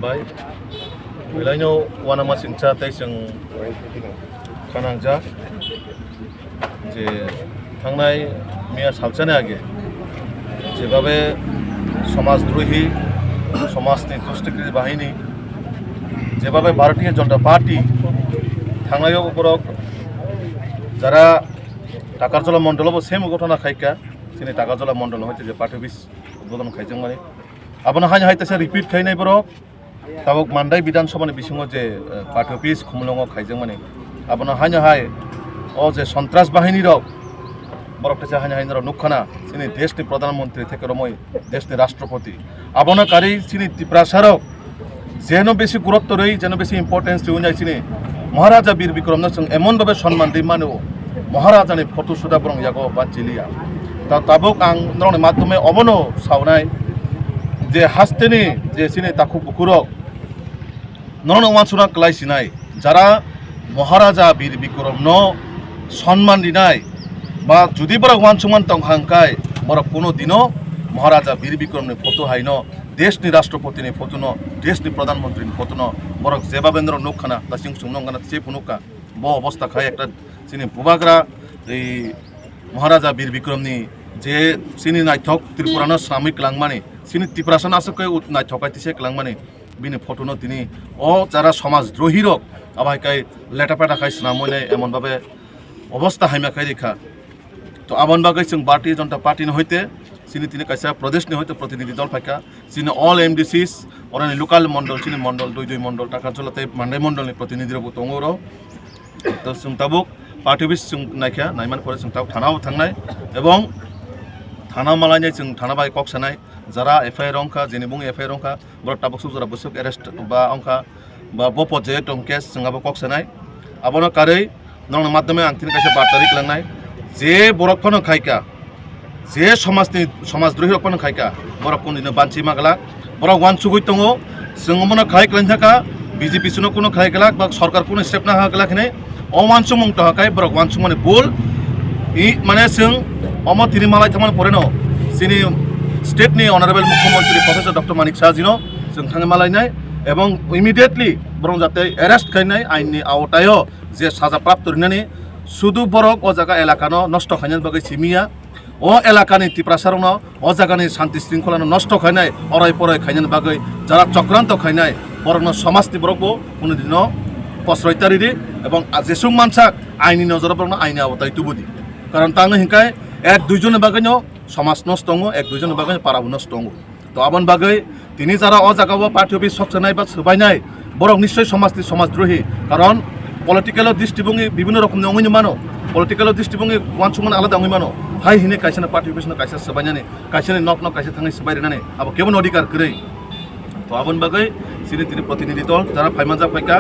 हामबाय बेलायनो वाना मा सिंचा तै जों खानांजा जे थांनाय मिया सालसाने आगे जेभाबे समाजद्रोही समाजनि दुष्टकृति बाहिनी जेभाबे भारतीय जनता पार्टी थांनायाव बरक যারা টাকারজলা মণ্ডলবো সেম ঘটনা খাইকা তিনি টাকারজলা মণ্ডল হইতে যে পার্টি অফিস উদ্বোধন খাইছেন মানে আপনার হাই হাইতেছে রিপিট খাইনাই বরক তাবক মান্দাই বিধানসভাनि बिसिङाव যে পার্টি অফিস খুমুলুঙাव খাইছেন মানে আপনার হাই হাই ও যে সন্ত্রাস বাহিনী রক বরকতেছে হাই হাই নুখানা তিনি দেশনি প্রধানমন্ত্রী থেকে রমই দেশনি রাষ্ট্রপতি আপনার কারি তিনি ত্রিপ্রাসারক যেন বেশি গুরুত্ব রই যেন বেশি ইম্পর্টেন্স দিও যাই তিনি মহারাজা বীর বিক্রম जों एमनभाবে সম্মান দিই মানে মহারাজাनि ফটো সুদা বরং ইয়াগো বাচিলিয়া তা তাবক आं नरनि माध्यमे अबनो सावनाय जे हास्तेनि जे सिनि ताखु बुकुरक नरन वानसुना क्लाइसिनाय যারা মহারাজা বীর বিক্রম ন সম্মান দিনাय বা যদি বরক वानसुमान तंहांकाय बरक कोनो दिनो মহারাজা বীর বিক্রমनि ফটো हायन देशनि राष्ट्रपतिनि फटो न देशनि प्रधानमंत्रीनि फटो न बरक जेबाबेन्द्र नुखाना दासिं सुंनंगाना से फुनुका ब अवस्था खाय एकटा सिनि बुबाग्रा এই মহারাজা বীর বিক্রমनि जे सिनि नायथक त्रिपुरानो सामिक लांमानि सिनि त्रिपुरासन आसकै नायथकाइतिसे लांमानि बिनि फटो न तिनि अ जारा समाजद्रोही रक आबायकाय लेटापेटा खाय सनामने एमनभाबे अवस्था हायमाखाय रेखा तो आबन बागै जों भारतीय जनता पार्टी हইতে सिनि तिनि कायसा प्रदेशनि हইতে प्रतिनिधि दल फायका सिनि ऑल एमडीसीस अरानि लोकाल मंडल सिनि मंडल दुई मंडल टाकाचलाते मान्दाय मंडलनि प्रतिनिधि रबो दङरो तो जों ताबुक पार्टी अफिस जों नायखा नायमान परे जों ताव थानाव थांनाय एवं थाना मालायनाय जों थाना बाय कक्सानाय যারা एफआईआर अंका जेनि बुं एफआईआर अंका बर ताबुक सुजरा बसुक अरेस्ट बा अंका बा बपत जे टम केस जोंहाबो कक्सानाय आबनो कारै नंग माध्यमे आं तिनि कायसा बार्तारिक लांनाय जे बरकफोरनो खायका जे समाजनि समाजद्रोही रकफोरनो खायका बरकफोरनो दिनो बानसि मागला बरक वान सुगै दङ जों मनो खायक्लाइन थाका बीजेपी सुनो कोनो खायगला बा सरकार कोनो स्टेप ना हागलाखिने अवान सुमंग तहाकाय बरक वान सुमने बुल इ माने जों अमो तिनि मालाय थामान परेनो सिनि स्टेटनि अनारेबल मुख्यमंत्री प्रोफेसर डॉक्टर मानिक साजिनो जों थाङै मालायनाय एवं इमिडिएटली बरं जाते एरेस्ट खायनाय आइननि आवतायाव जे साजा प्राप्त रिनानि सुदु बरक अ जागा एलाकानो नष्ट खायनाय बागै सिमिया अ एलाकानि तिप्रासारनो अ जागानि शान्ति शृंखलानो नष्ट खायनाय अराय पराय खायनाय बागै जारा चक्रान्त खायनाय बरनो समाजनि बरकबो कुनु दिनो पस्रयतारिरि एवं जेसुं मानसा आइननि नजर बरनो आइननि आवताय तुबुदि कारण तांनो हिंकाय एक दुइजन बागैनो समाज नष्ट दङ एक दुइजन बागै पाराबो नष्ट दङ तो आबन बागै तिनि जारा अ जागाव पार्टी अफिस सकसनाय बा सोबायनाय बरक निश्चय समाजनि समाजद्रोही कारण पलिटिकल दृष्टिभंगि विभिन्न रोखोमनि अंगैनो मानो पलिटिकल दृष्टिभंगि वानसुमान आलादा अंगै मानो हाय हिने कायसाना पार्टी अफिसनो कायसा सोबायनानै कायसानि नक नक कायसा थाङै सोबायनानै आबो केबन अधिकार करै तो आबन बागै सिनि तिनि प्रतिनिधि दल जारा फाइमानजा फायका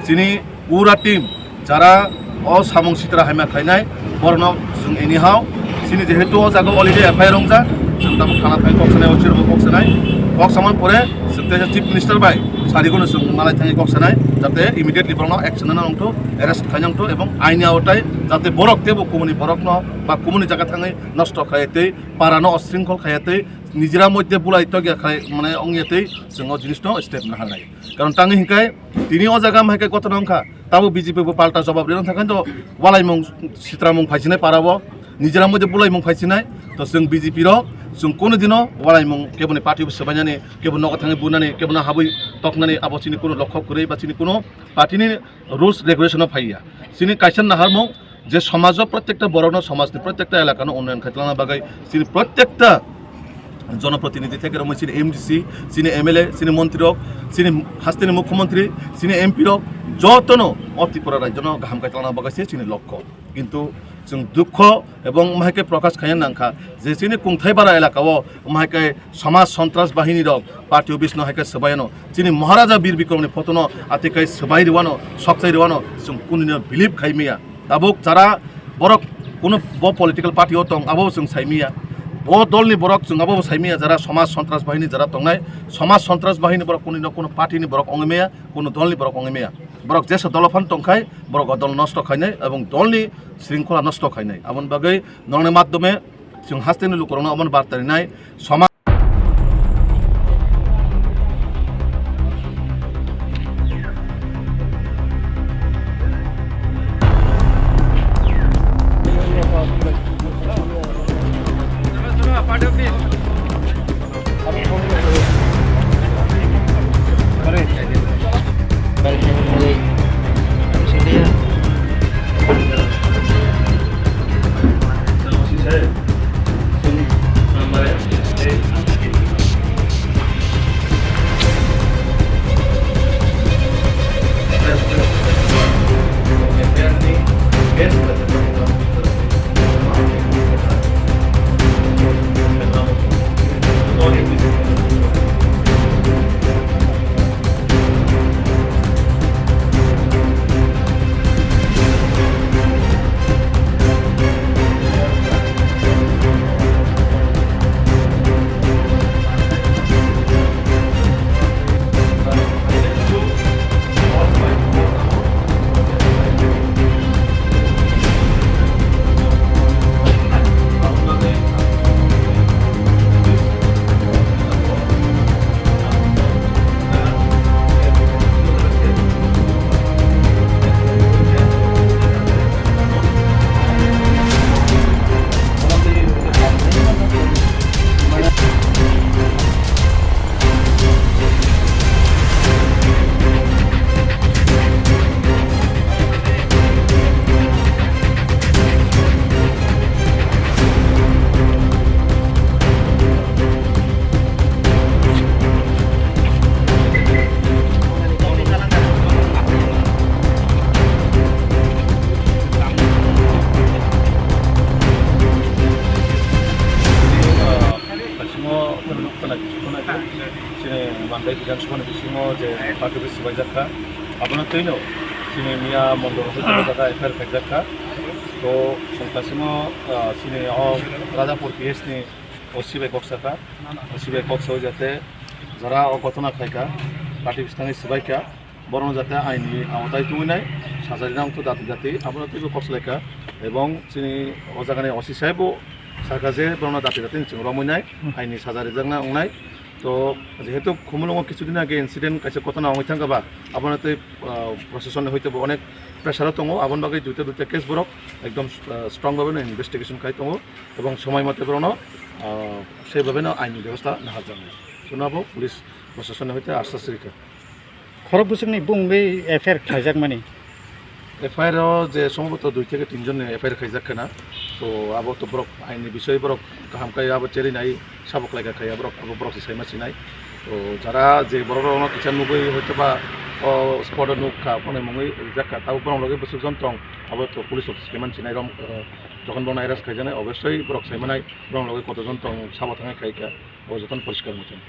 सिनि पुरा टीम जारा अ सामं सित्रा हायमा खायनाय बरनो जों एनिहाव सिनि जेहेतु जागा अलरेडी एफआईआर रंजा जों ताबो थाना फाय कक्सानाय अचिरबो कक्सानाय कक्सामान परे जों चीफ मिनिस्टर बाय सारिगोनो जों मालाय थाङै कक्सानाय जाते इमिडिएटली बरनो एक्शन नांगौ एरेस्ट खायनांगौ एवं आइननि आवताय जाते बरक तेबो कमुनि बरक न बा कमुनि जागा थाङै नष्ट खायते पारानो अशृंखल खायते निजिरा मध्य बुलायत गया खाय माने अंगियते जों जिनिसनो स्टेप ना हानाय कारण ताङै हिंकाय तिनि अ जागा मायकाय गतन अंखा ताबो बीजेपी बो पाल्टा जवाब देन थाखाय तो वालायमं सित्रामं फायसिनाय पाराबो निजिरा मध्य बुलायमं फायसिनाय तो जों बीजेपी रो जों कोनो दिनो वालायमं केबने पार्टी सोबायनानै केबन नग थाङै बुनानै केबन हाबै तकनानै आबसिनि कोनो लक्ष्य करै बा सिनि कोनो पार्टीनि रुल्स रेगुलेशन फाइया सिनि कायसन नाहारमं जे समाज प्रत्येकटा बरनो समाजनि प्रत्येकटा एलाकानो उन्नयन खायतलाना बागै सिनि प्रत्येकटा जनप्रतिनिधि থেকে রমই सिनि एमडीसी सिनि एमएलए सिनि मंत्री सिनि हास्तेनि मुख्यमंत्री सिनि एमपी যতনো অতিপুরা রাজ্যন গাহাম কাইতলানা বাগাইছে सिनि लक्ष्य किन्तु जों दुख एवं माहायके प्रकाश खायन नांखा जे सिनि कुंथाय बारा एलाकाव माहायके समाज सन्त्रास बाहिनी रक पार्टी अफिस न हायके सबायनो सिनि महाराजा बीर बिक्रमनि फटोनो आतिकाय सबाय रिवानो सकसाय रिवानो जों कुनिनो बिलिभ खायमिया दाबुक जारा बरक कोनो ब पलिटिकल पार्टी हो दं आबो जों सायमिया ब दलनि बरक जों आबो सायमिया जारा समाज सन्त्रास बाहिनी जारा दंनाय समाज सन्त्रास बाहिनी बरक कुनिनो कोनो पार्टीनि बरक अंगमेया कोनो दलनि बरक अंगमेया बरक जेस दलफान तंखाय बरक दल नष्ट खायनाय एवं दलनि श्रृंखला नष्ट खायनाय आबन बागै नंनि माध्यमे जों हास्तेनि लुकरनो अमन बार्तारिनाय समाज बै बिधानसभानि बिसिङाव जे पार्टी सिबाय जाखा आबनो तैनो सिनि मिया मन्दल जाखा एफआईआर खायजाखा तो संतासिमो सिनि राजापुर पिएसनि सिबाय कक्साखा सिबाय कक्साव जाते যারা ঘটনা খাইকা পার্টি বিস্তানে সিবাইকা বরং যাতে আইনি আওতায় তুমিনাই সাজারি নাম তো দাঁতি দাঁতি আপনার তো কক্সলাইকা এবং তিনি অজাগানে অসি সাহেবও সারকাজে বরং দাঁতি দাঁতি রমইনাই আইনি সাজারি জানা অংনাই তো যেহেতু খুমুলুঙাव কিছুদিন আগে ইনসিডেন্ট কাছে ঘটনা অংই থাকাবা আপনার তো প্রশাসনে হইতে অনেক প্রেসারও দङ আবন বাকি দুইটা কেস বরক একদম স্ট্রংভাবে ইনভেস্টিগেশন খাই দङ এবং সময় মতে বরং সেইভাবে আইনি ব্যবস্থা নাহা জানায় শোনাবো পুলিশ প্রশাসনের হইতে আশ্বাস রেখা খরক বসুকনি বুং বে এফআইআর খাইজাক মানে এফআইআর যে সম্ভবত 2 থেকে 3 জন এফআইআর খাইজাক না তো আবো তো ব্রক আইনি বিষয় ব্রক কাহামকাই আবো চেরি নাই সাবক লাগা খাই ব্রক আবো ব্রক সাইমাসি নাই তো যারা যে বড় বড় কিচান নুবই হয়তো বা স্পট নুক খা ফোনে মঙ্গই জাকা তাও বরং লগে বসু যন্ত্রং আবো তো পুলিশ অফিস কেমান চিনাই রম যখন বড় আইরাস খাইজানে অবশ্যই ব্রক সাইমানাই বরং লগে কত যন্ত্রং সাবধানে খাইকা ও যতন পরিষ্কার মতন